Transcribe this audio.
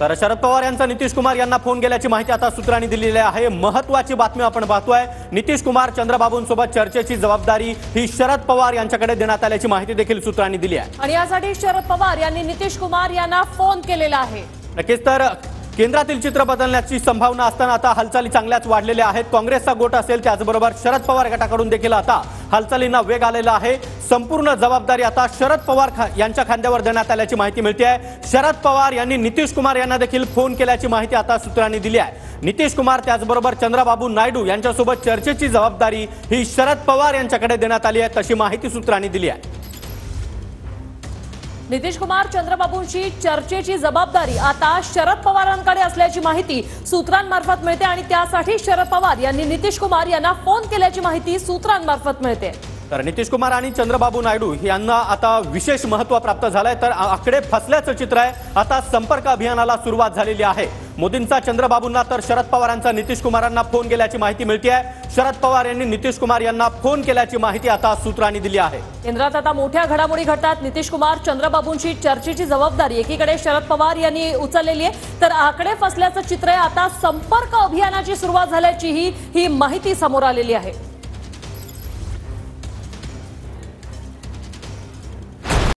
तर शरद पवार यांचा नितीश कुमार यांना फोन गेल्याची माहिती आता सूत्रांनी दिलेली आहे। महत्त्वाची बातमी आपण पाहतोय। नितीश कुमार चंद्रबाबूंसोबत चर्चेची जबाबदारी ही शरद पवार यांच्याकडे देण्यात आल्याची माहिती देखील सूत्रांनी दिली आहे। आणि यासाठी शरद पवार यांनी नितीश कुमार यांना फोन केलेला आहे। नक्कीच तर केंद्रातील चित्र बदलण्याची संभावना असताना आता हालचाली चांगल्याच वाढलेल्या आहेत। काँग्रेसचा गोट असेल त्याचबरोबर शरद पवार गटाकडून देखील आता हालचालींना वेग आलेला आहे। संपूर्ण जबाबदारी आता शरद पवार यांच्या खांद्यावर देण्यात आल्याची माहिती मिळते आहे। शरद पवार यांनी नितीश कुमार यांना देखील फोन केल्याची माहिती आता सूत्रांनी दिली आहे। नितीश कुमार त्याचबरोबर चंद्रबाबू नायडू यांच्यासोबत चर्चेची जबाबदारी ही शरद पवार यांच्याकडे देण्यात आली आहे, तशी माहिती सूत्रांनी दिली आहे। नितीश कुमार चंद्रबाबूंची चर्चेची जबाबदारी आता शरद पवारांकडे असल्याची माहिती सूत्रांमार्फत मिळते आणि त्यासाठी शरद पवार यांनी नितीश कुमार यांना फोन केल्याची माहिती सूत्रांमार्फत मिळते। तर नितीश कुमार आणि चंद्रबाबू नायडू यांना आता विशेष महत्त्व प्राप्त झालंय। तर आकडे फसल्याचं चित्र आहे। आता संपर्क अभियानाला सुरुवात झालेली आहे। मोदींचा चंद्रबाबूंना तर शरद पवारांचा नितीश कुमारांना फोन गेल्याची माहिती मिळते आहे। शरद पवार यांनी नितीश कुमार यांना फोन केल्याची माहिती आता सूत्रांनी दिली आहे। केंद्रात आता मोठ्या घडामोडी घडतात। नितीश कुमार चंद्रबाबूंची चर्चेची जबाबदारी एकीकडे शरद पवार यांनी उचललेली आहे, तर आकडे फसल्याचं चित्र आहे। आता संपर्क अभियानाची सुरुवात झाल्याची ही माहिती समोर आलेली आहे।